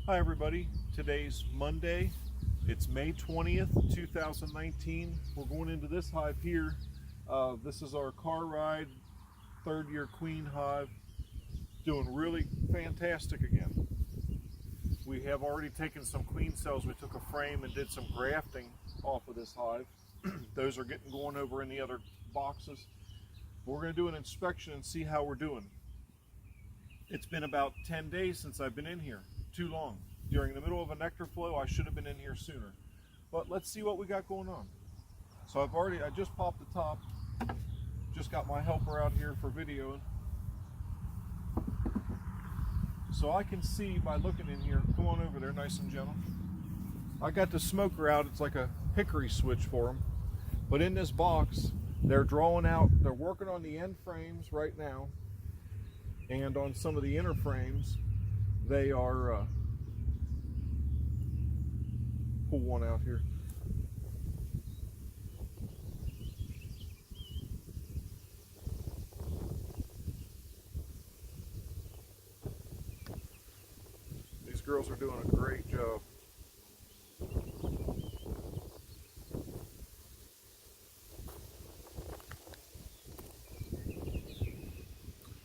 Hi everybody, today's Monday, it's May 20th, 2019. We're going into this hive here. This is our car ride, third year queen hive, doing really fantastic again. We have already taken some queen cells. We took a frame and did some grafting off of this hive. Those are getting going over in the other boxes. We're going to do an inspection and see how we're doing. It's been about 10 days since I've been in here. Too long. During the middle of a nectar flow, I should have been in here sooner. But let's see what we got going on. So I just popped the top. Just got my helper out here for videoing. So I can see by looking in here, come on over there nice and gentle. I got the smoker out, it's like a hickory switch for them. But in this box, they're drawing out, they're working on the end frames right now. And on some of the inner frames, they are, pull one out here. These girls are doing a great job.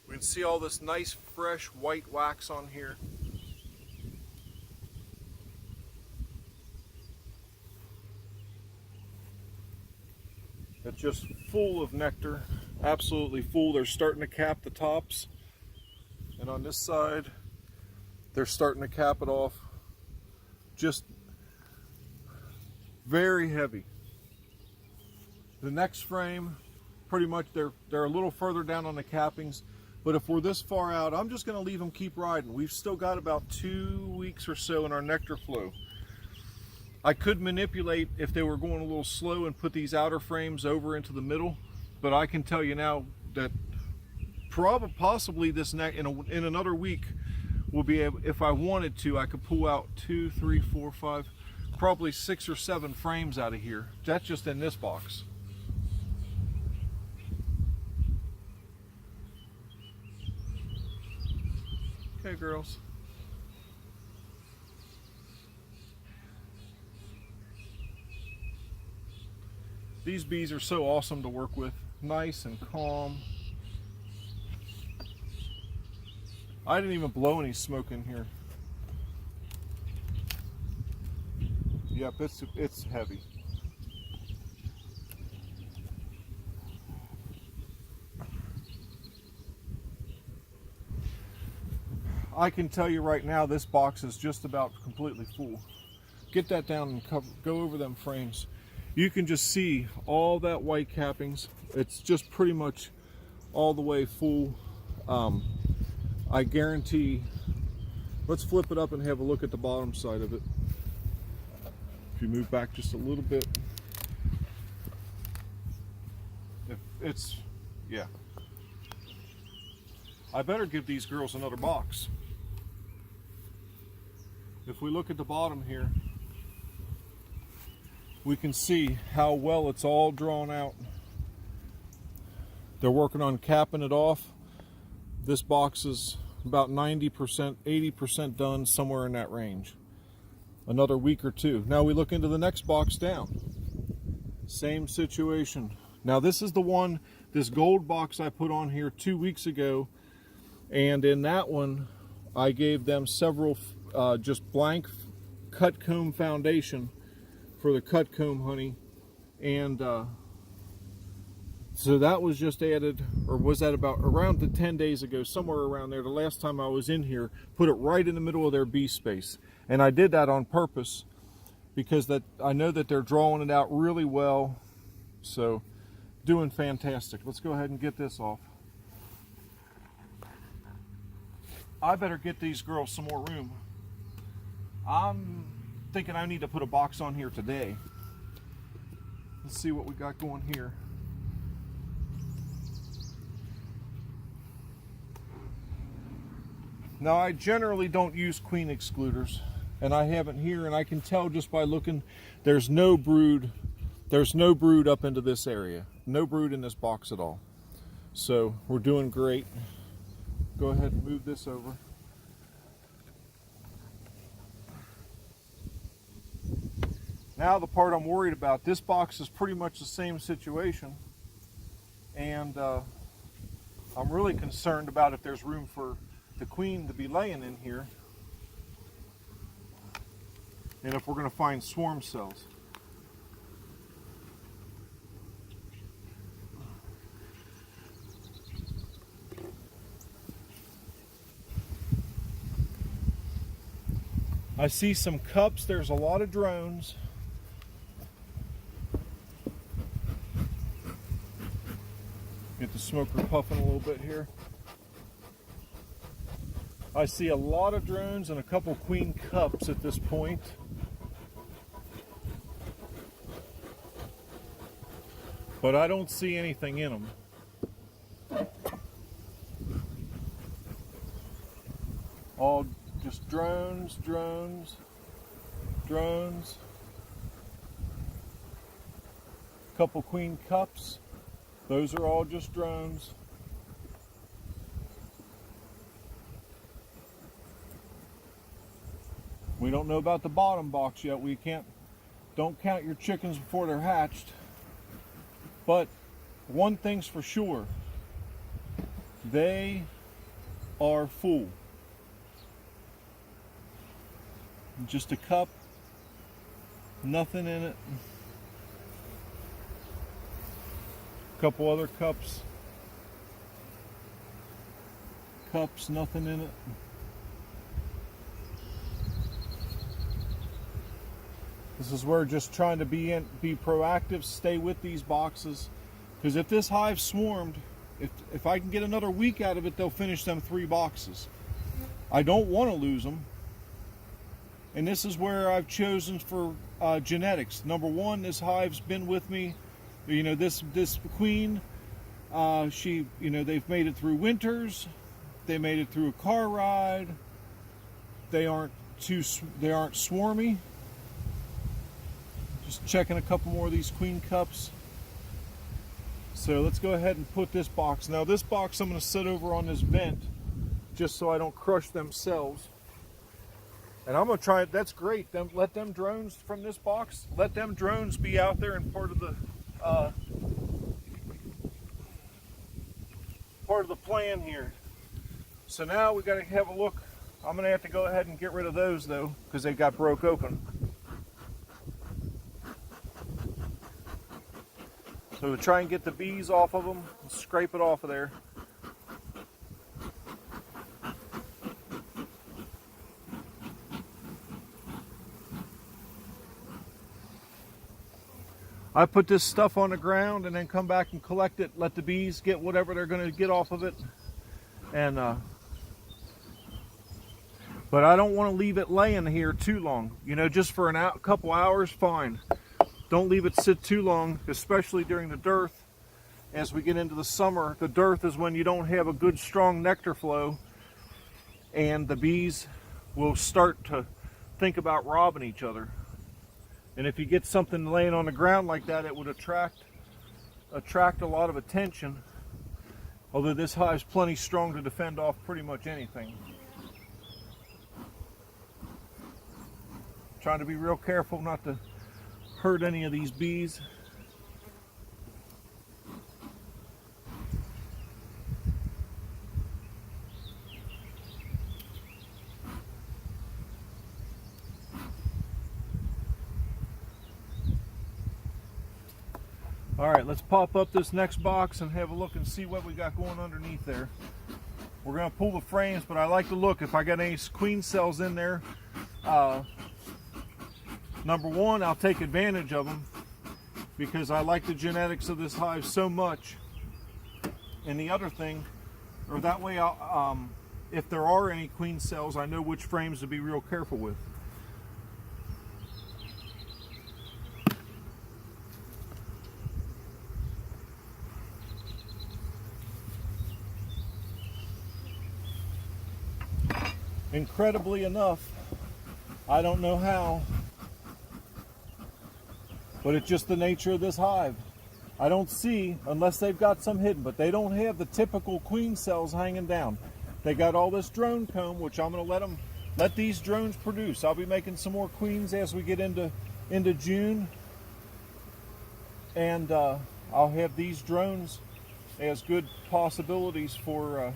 We can see all this nice fresh white wax on here. It's just full of nectar, absolutely full. They're starting to cap the tops, and on this side they're starting to cap it off. Just very heavy. The next frame, pretty much they're a little further down on the cappings, but if we're this far out, I'm just going to leave them keep riding. We've still got about 2 weeks or so in our nectar flow. I could manipulate if they were going a little slow and put these outer frames over into the middle, but I can tell you now that possibly this in another week we'll be able, if I wanted to, I could pull out 2, 3, 4, 5, probably 6 or 7 frames out of here. That's just in this box. Okay, girls. These bees are so awesome to work with. Nice and calm. I didn't even blow any smoke in here. Yep, it's heavy. I can tell you right now, this box is just about completely full. Get that down and go over them frames. You can just see all that white cappings. It's just pretty much all the way full. I guarantee, let's flip it up and have a look at the bottom side of it. If you move back just a little bit. Yeah. I better give these girls another box. If we look at the bottom here, we can see how well it's all drawn out. They're working on capping it off. This box is about 90%, 80% done, somewhere in that range. Another week or two. Now we look into the next box down. Same situation. Now this is the one, this gold box I put on here 2 weeks ago, and in that one I gave them several just blank cut comb foundation for the cut comb honey, and so that was just added, or was that about around 10 days ago, somewhere around there. The last time I was in here, put it right in the middle of their bee space, and I did that on purpose because I know that they're drawing it out really well. So doing fantastic. Let's go ahead and get this off. I better get these girls some more room. I'm thinking I need to put a box on here today. Let's see what we got going here. Now I generally don't use queen excluders, and I haven't here, and I can tell just by looking, there's no brood up into this area. No brood in this box at all. So we're doing great. Go ahead and move this over. Now the part I'm worried about, this box is pretty much the same situation, and I'm really concerned about if there's room for the queen to be laying in here, and if we're going to find swarm cells. I see some cups. There's a lot of drones. Get the smoker puffing a little bit here. I see a lot of drones and a couple queen cups at this point. But I don't see anything in them. All just drones, drones, drones. Couple queen cups. Those are all just drones. We don't know about the bottom box yet. Don't count your chickens before they're hatched. But one thing's for sure, they are full. Just a cup, nothing in it. A couple other cups, nothing in it. This is where just trying to be proactive, stay with these boxes, because if this hive swarmed, if I can get another week out of it, they'll finish them 3 boxes. I don't want to lose them. And this is where I've chosen for genetics. Number one, this hive's been with me. You know, this queen, they've made it through winters. They made it through a car ride. They aren't swarmy. Just checking a couple more of these queen cups. So let's go ahead and put this box. Now this box I'm going to sit over on this vent just so I don't crush them cells. And I'm going to try it. That's great. Let them drones from this box, let them drones be out there and part of the plan here. So now we got to have a look. I'm going to have to go ahead and get rid of those though, because they got broke open. So to try and get the bees off of them, scrape it off of there. I put this stuff on the ground and then come back and collect it, let the bees get whatever they're going to get off of it. And but I don't want to leave it laying here too long. You know, just for a couple hours, fine. Don't leave it sit too long, especially during the dearth. As we get into the summer, the dearth is when you don't have a good strong nectar flow, and the bees will start to think about robbing each other. And if you get something laying on the ground like that, it would attract a lot of attention. Although this hive's plenty strong to defend off pretty much anything. Trying to be real careful not to hurt any of these bees. All right, let's pop up this next box and have a look and see what we got going underneath there. We're going to pull the frames, but I like to look if I got any queen cells in there. Number one, I'll take advantage of them because I like the genetics of this hive so much. And the other thing, or that way, if there are any queen cells, I know which frames to be real careful with. Incredibly enough, I don't know how, but it's just the nature of this hive. I don't see, unless they've got some hidden, but they don't have the typical queen cells hanging down. They got all this drone comb, which I'm going to let these drones produce. I'll be making some more queens as we get into into June, and I'll have these drones as good possibilities for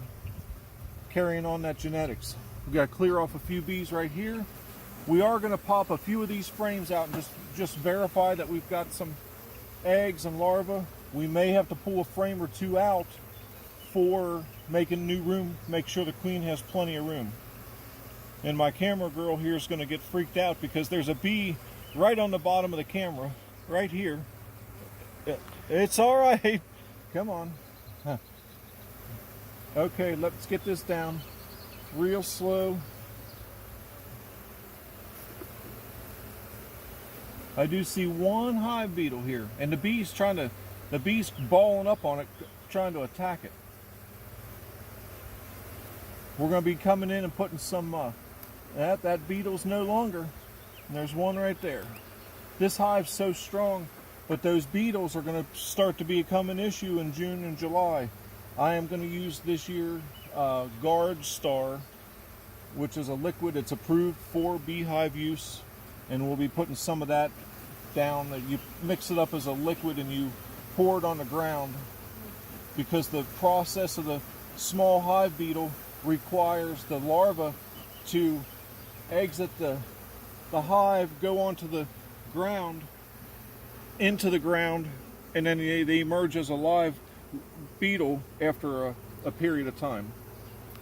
carrying on that genetics. We've got to clear off a few bees right here. We are going to pop a few of these frames out and just verify that we've got some eggs and larvae. We may have to pull a frame or two out for making new room, make sure the queen has plenty of room. And my camera girl here is going to get freaked out because there's a bee right on the bottom of the camera, right here. It's all right. Come on. Huh. Okay, let's get this down real slow. I do see one hive beetle here, and the bee's balling up on it, trying to attack it. We're going to be coming in and putting some, that beetle's no longer. And there's one right there. This hive's so strong, but those beetles are going to start to become an issue in June and July. I am going to use this year Guard Star, which is a liquid. It's approved for beehive use, and we'll be putting some of that down. You mix it up as a liquid and you pour it on the ground, because the process of the small hive beetle requires the larva to exit the hive, go onto the ground, into the ground, and then they emerge as a live beetle after a period of time.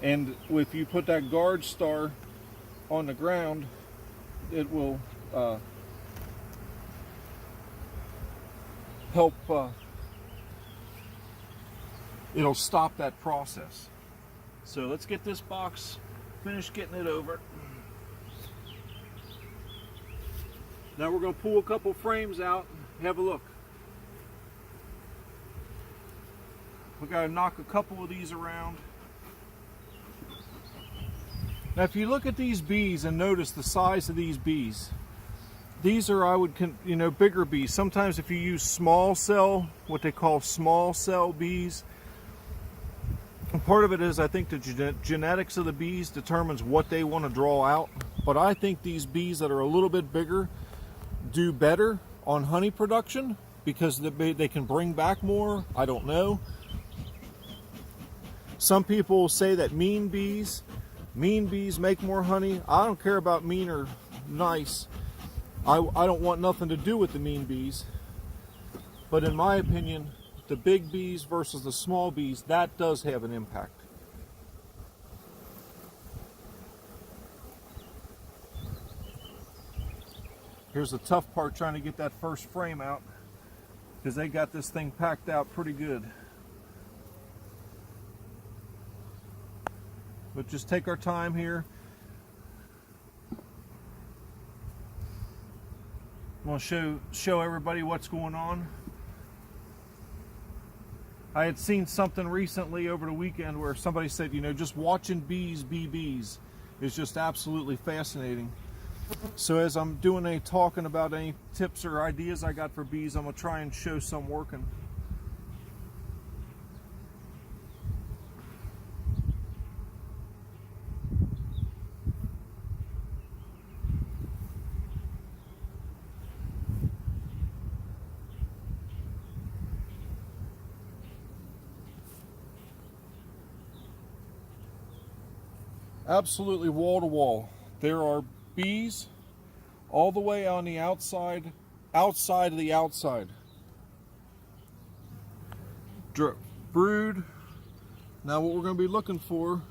And if you put that Guard Star on the ground, it will help, it'll stop that process. So let's get this box finished getting it over. Now we're going to pull a couple frames out and have a look. We got to knock a couple of these around. Now if you look at these bees and notice the size of these bees, these are, bigger bees. Sometimes if you use small cell, what they call small cell bees, and part of it is, I think, the genetics of the bees determines what they want to draw out. But I think these bees that are a little bit bigger do better on honey production because they can bring back more. I don't know. Some people say that mean bees make more honey. I don't care about mean or nice. I don't want nothing to do with the mean bees. But in my opinion, the big bees versus the small bees, that does have an impact. Here's the tough part, trying to get that first frame out, because they got this thing packed out pretty good. But just take our time here. I'm going to show everybody what's going on. I had seen something recently over the weekend where somebody said, just watching bees be bees is just absolutely fascinating. So as I'm doing talking about any tips or ideas I got for bees, I'm going to try and show some working. Absolutely wall to wall. There are bees all the way on the outside of the outside. Brood. Now what we're going to be looking for,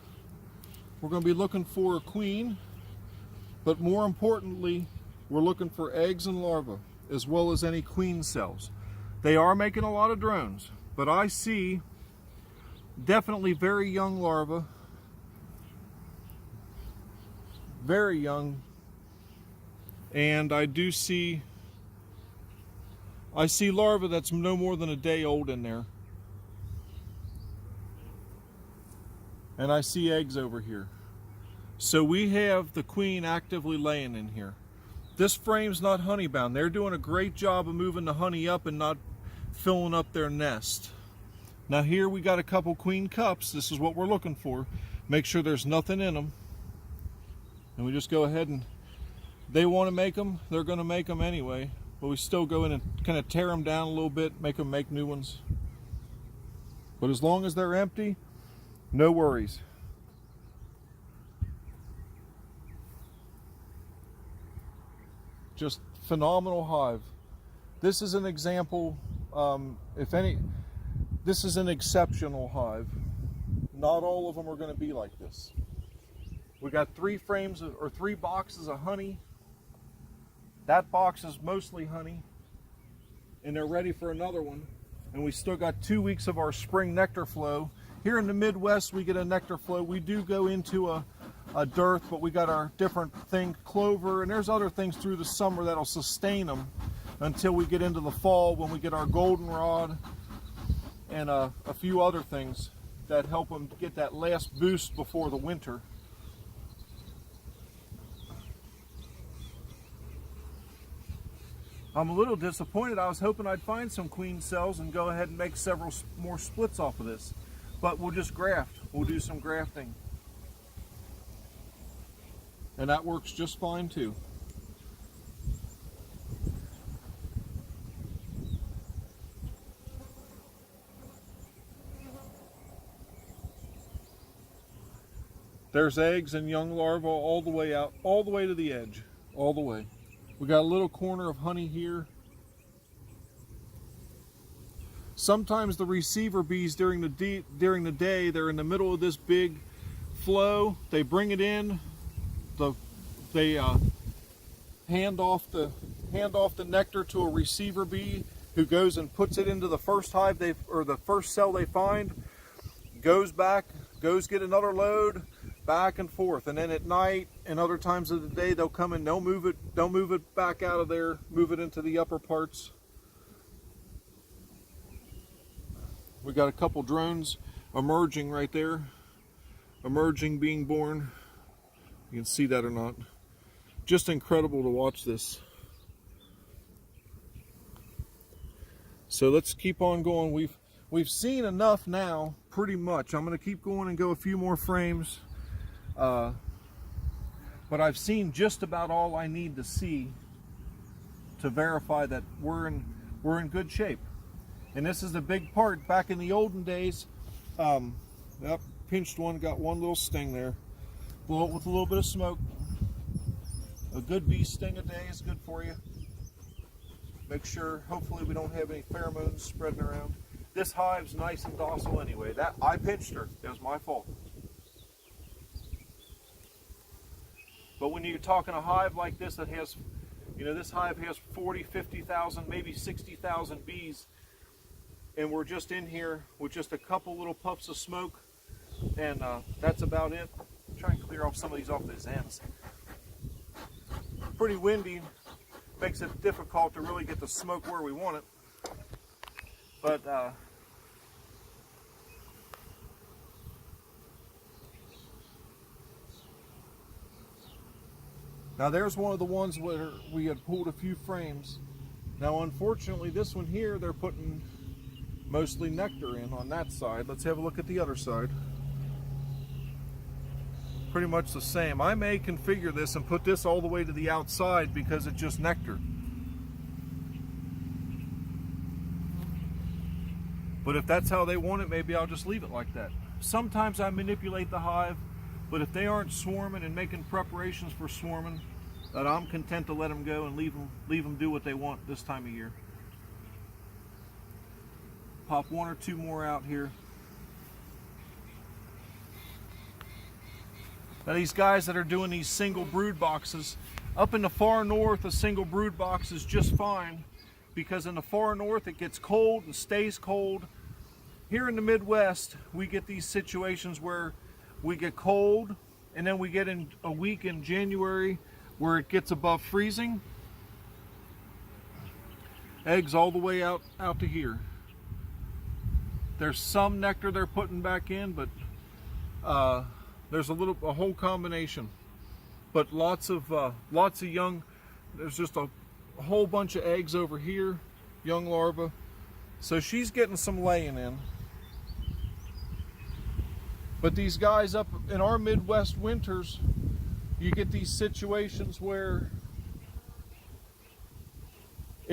a queen, but more importantly, we're looking for eggs and larvae, as well as any queen cells. They are making a lot of drones, but I see definitely very young larvae. Very young, and I see larvae that's no more than a day old in there, and I see eggs over here. So we have the queen actively laying in here. This frame's not honey bound. They're doing a great job of moving the honey up and not filling up their nest. Now here we got a couple queen cups. This is what we're looking for. Make sure there's nothing in them. And we just go ahead and they want to make them, they're going to make them anyway. But we still go in and kind of tear them down a little bit, make them make new ones. But as long as they're empty, no worries. Just phenomenal hive. This is an example, this is an exceptional hive. Not all of them are going to be like this. We got 3 boxes of honey. That box is mostly honey, and they're ready for another one. And we still got 2 weeks of our spring nectar flow. Here in the Midwest, we get a nectar flow. We do go into a dearth, but we got our different thing, clover, and there's other things through the summer that'll sustain them until we get into the fall when we get our goldenrod and a few other things that help them get that last boost before the winter. I'm a little disappointed. I was hoping I'd find some queen cells and go ahead and make several more splits off of this. But we'll just graft. We'll do some grafting. And that works just fine too. There's eggs and young larvae all the way out, all the way to the edge, all the way. We got a little corner of honey here. Sometimes the receiver bees during the day, they're in the middle of this big flow. They bring it in. They hand off the nectar to a receiver bee who goes and puts it into the first hive or the first cell they find. Goes back, goes get another load. Back and forth, and then at night and other times of the day they'll come and they'll move it back out of there, move it into the upper parts. We got a couple drones emerging right there, emerging, being born. You can see that or not. Just incredible to watch this. So let's keep on going. We've seen enough now, pretty much. I'm going to keep going and go a few more frames. But I've seen just about all I need to see to verify that we're in good shape. And this is a big part. Back in the olden days, yep, pinched one, got one little sting there. Blow it with a little bit of smoke. A good bee sting a day is good for you. Make sure, hopefully we don't have any pheromones spreading around. This hive's nice and docile anyway. That I pinched her. That was my fault. But when you're talking a hive like this that has, this hive has 40, 50,000, maybe 60,000 bees, and we're just in here with just a couple little puffs of smoke, and that's about it. Try and clear off some of these off these ends. Pretty windy, makes it difficult to really get the smoke where we want it. But now there's one of the ones where we had pulled a few frames. Now unfortunately this one here, they're putting mostly nectar in on that side. Let's have a look at the other side. Pretty much the same. I may configure this and put this all the way to the outside because it's just nectar. But if that's how they want it, maybe I'll just leave it like that. Sometimes I manipulate the hive, but if they aren't swarming and making preparations for swarming, that I'm content to let them go and leave them do what they want this time of year. Pop one or two more out here. Now these guys that are doing these single brood boxes, up in the far north a single brood box is just fine because in the far north it gets cold and stays cold. Here in the Midwest we get these situations where we get cold and then we get in a week in January where it gets above freezing. Eggs all the way out to here. There's some nectar they're putting back in, but there's a whole combination. But lots of young. There's just a whole bunch of eggs over here, young larvae. So she's getting some laying in. But these guys up in our Midwest winters, you get these situations where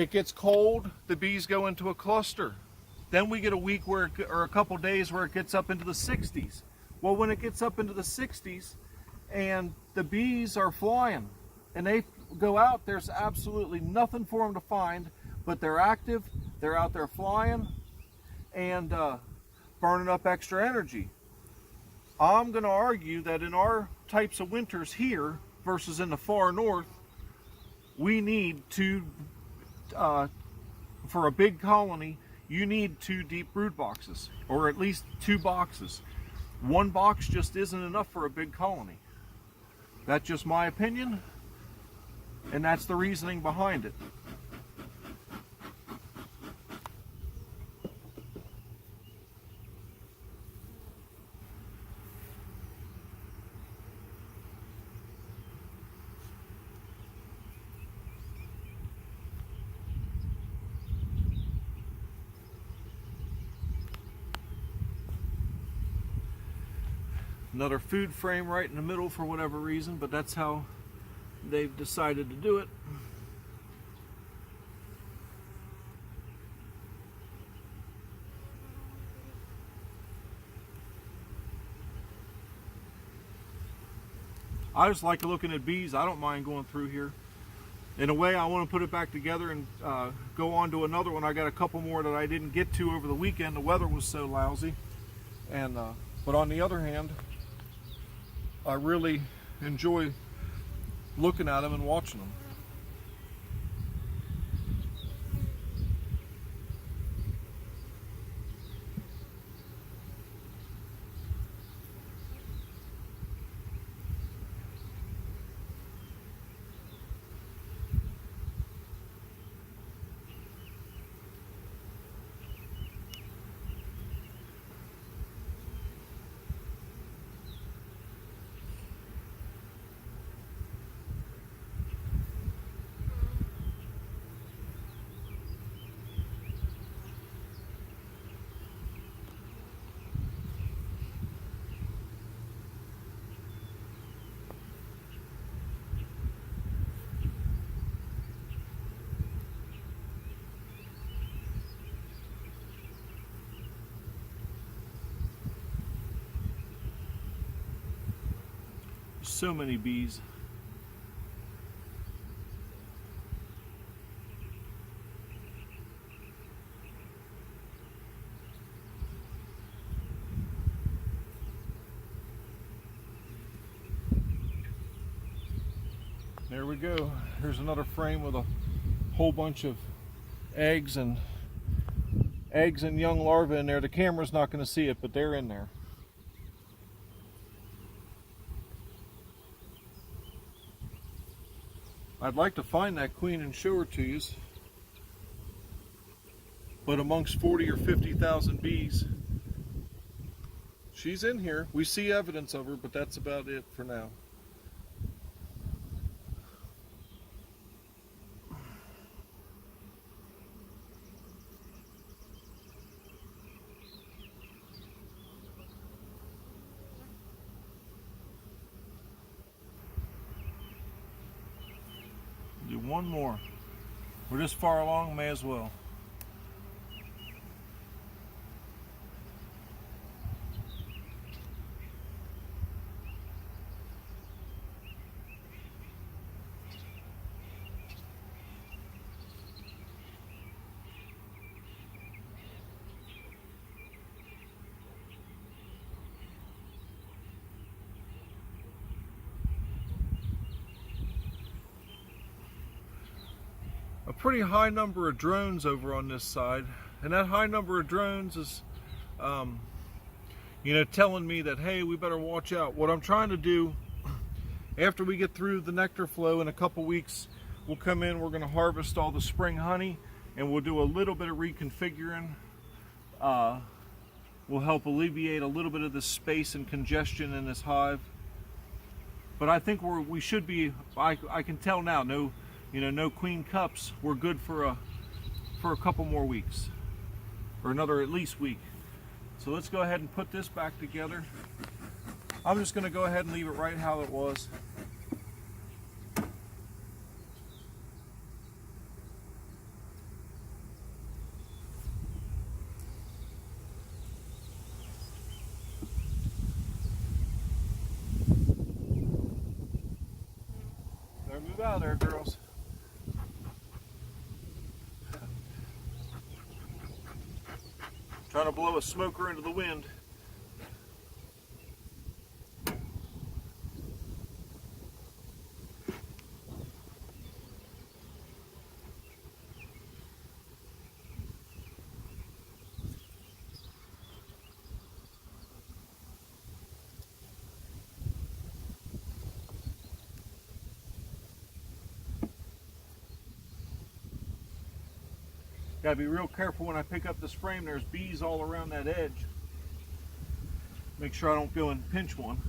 It gets cold, the bees go into a cluster. Then we get a week where or a couple days where it gets up into the 60s. Well, when it gets up into the 60s and the bees are flying and they go out, there's absolutely nothing for them to find, but they're active, they're out there flying and burning up extra energy. I'm going to argue that in our types of winters here versus in the far north, we need to, for a big colony, you need 2 deep brood boxes, or at least 2 boxes. 1 box just isn't enough for a big colony. That's just my opinion, and that's the reasoning behind it. Another food frame right in the middle for whatever reason, but that's how they've decided to do it. I just like looking at bees. I don't mind going through here. In a way, I want to put it back together and go on to another one. I got a couple more that I didn't get to over the weekend. The weather was so lousy. And but on the other hand, I really enjoy looking at them and watching them. So many bees. There we go. Here's another frame with a whole bunch of eggs and young larvae in there. The camera's not going to see it, but they're in there. I'd like to find that queen and show her to you, but amongst 40 or 50,000 bees, she's in here. We see evidence of her, but that's about it for now. Do one more. We're this far along, may as well. A pretty high number of drones over on this side, and that high number of drones is you know, telling me that, hey, we better watch out. What I'm trying to do after we get through the nectar flow in a couple weeks, we'll come in, we're going to harvest all the spring honey, and we'll do a little bit of reconfiguring. Will help alleviate a little bit of the space and congestion in this hive. But I think we should be, I can tell now, no queen cups. We're good for a couple more weeks, or another at least week. So let's go ahead and put this back together. I'm just going to go ahead and leave it right how it was. Don't move out of there, girls. Trying to blow a smoker into the wind. Gotta be real careful when I pick up this frame. There's bees all around that edge. Make sure I don't go and pinch one.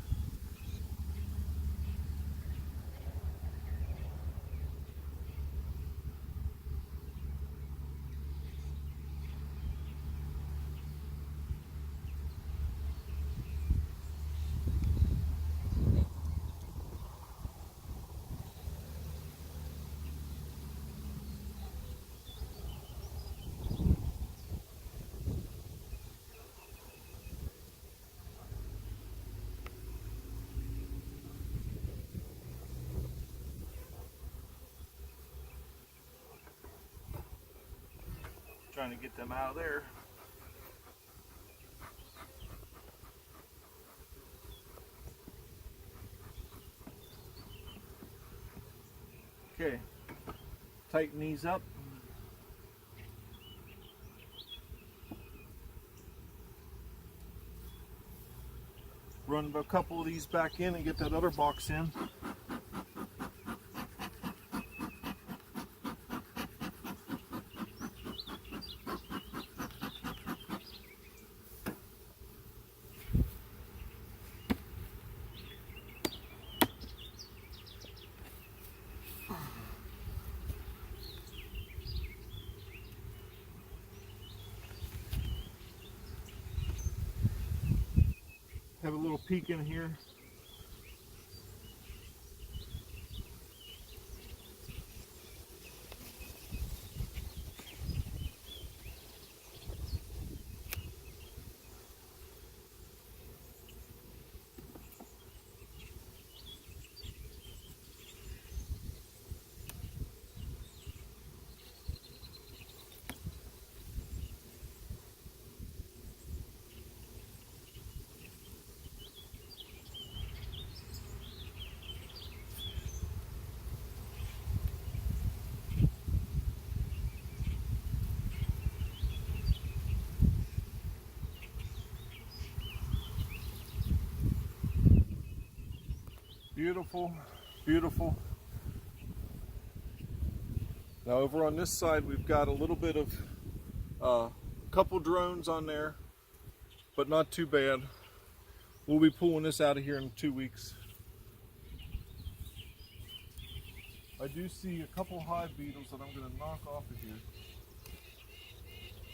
Trying to get them out of there. Okay, tighten these up. Run a couple of these back in and get that other box in. Have a little peek in here. Beautiful, beautiful. Now over on this side we've got a little bit of couple drones on there, but not too bad. We'll be pulling this out of here in 2 weeks. I do see a couple hive beetles that I'm going to knock off of here.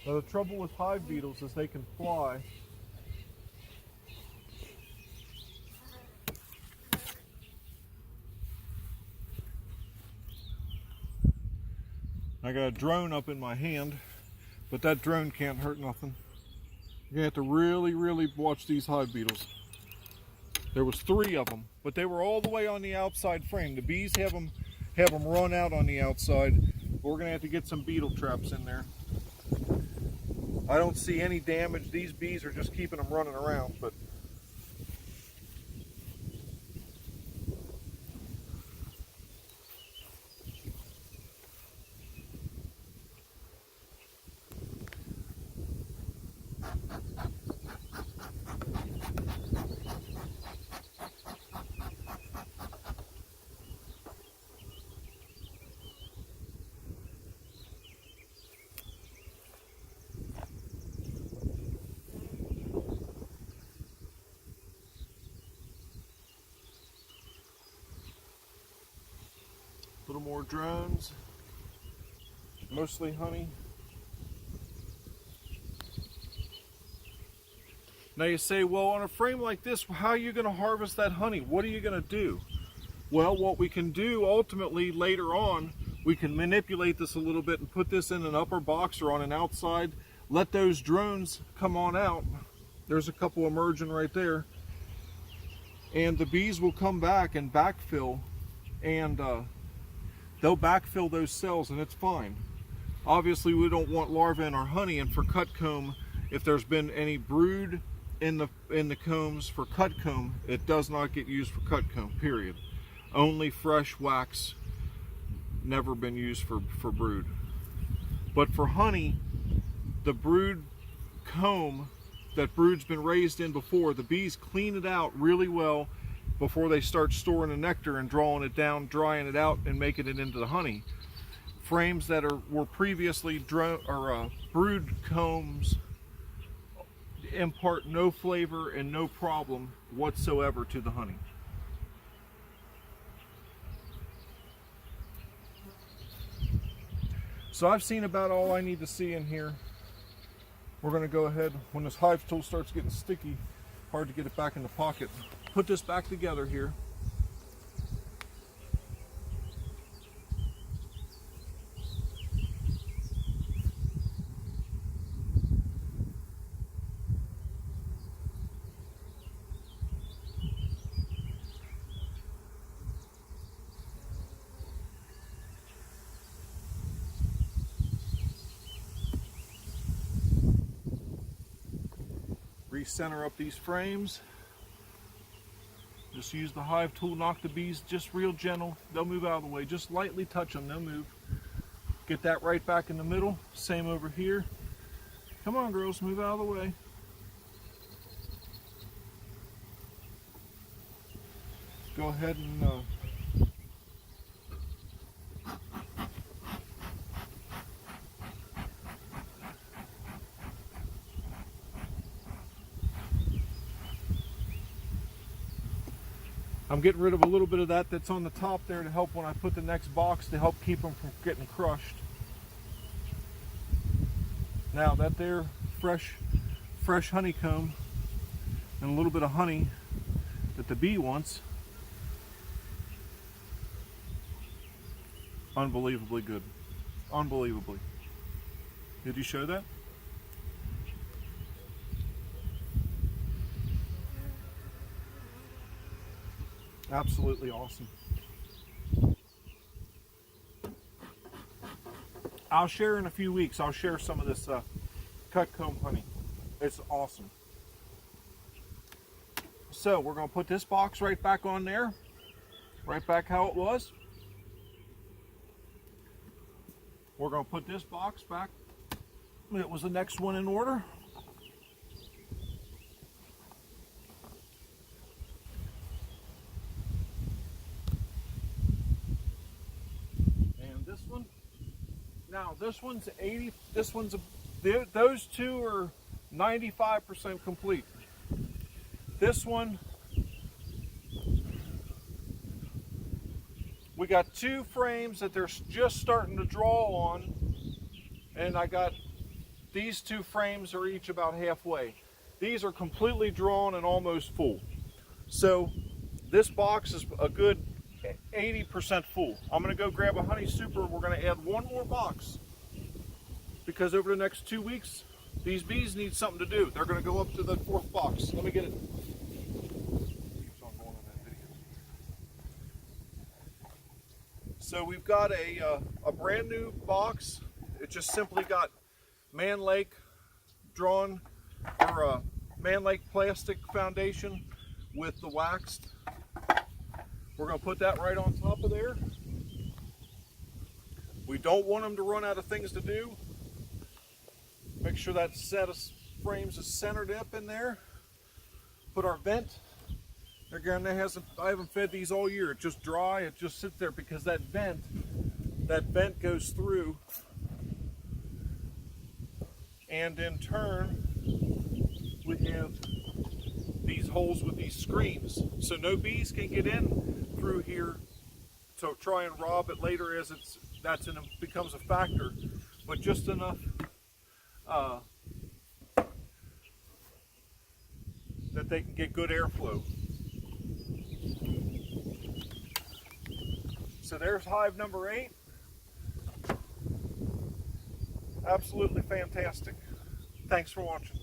Now the trouble with hive beetles is they can fly. I got a drone up in my hand, but that drone can't hurt nothing. You're gonna have to really, really watch these hive beetles. There was 3 of them, but they were all the way on the outside frame. The bees have them run out on the outside. We're gonna have to get some beetle traps in there. I don't see any damage. These bees are just keeping them running around, but a little more drones, mostly honey. Now you say, well, on a frame like this, how are you going to harvest that honey? What are you going to do? Well, what we can do ultimately later on, we can manipulate this a little bit and put this in an upper box or on an outside. Let those drones come on out. There's a couple emerging right there. And the bees will come back and backfill and they'll backfill those cells and it's fine. Obviously we don't want larvae in our honey, and for cut comb, if there's been any brood in the combs for cut comb, it does not get used for cut comb, period. Only fresh wax, never been used for brood. But for honey, the brood comb that brood's been raised in before, the bees clean it out really well before they start storing the nectar and drawing it down, drying it out, and making it into the honey. Frames that were previously brood combs impart no flavor and no problem whatsoever to the honey. So I've seen about all I need to see in here. We're going to go ahead, when this hive tool starts getting sticky, hard to get it back in the pocket, put this back together here. Recenter up these frames. Just use the hive tool, knock the bees just real gentle. They'll move out of the way. Just lightly touch them, they'll move. Get that right back in the middle. Same over here. Come on, girls, move out of the way. Go ahead and I'm getting rid of a little bit of that's on the top there to help when I put the next box, to help keep them from getting crushed. Now that there fresh honeycomb and a little bit of honey that the bee wants, unbelievably good. Unbelievably. Did you show that? Absolutely awesome. I'll share in a few weeks. I'll share some of this cut comb honey. It's awesome. So we're going to put this box right back on there. Right back how it was. We're going to put this box back. It was the next one in order. Now this one's 80, those two are 95% complete. This one, we got two frames that they're just starting to draw on, and I got these two frames are each about halfway. These are completely drawn and almost full. So this box is a good 80% full. I'm going to go grab a honey super. We're going to add one more box because over the next 2 weeks these bees need something to do. They're going to go up to the fourth box. Let me get it. So we've got a brand new box. It just simply got Man Lake drawn, or Man Lake plastic foundation with the waxed. We're going to put that right on top of there. We don't want them to run out of things to do. Make sure that set of frames is centered up in there. Put our vent. Again, I haven't fed these all year. It's just dry. It just sits there because that vent goes through. And in turn, we have these holes with these screens. So no bees can get in through here to try and rob it later as becomes a factor, but just enough that they can get good airflow. So there's hive number 8. Absolutely fantastic. Thanks for watching.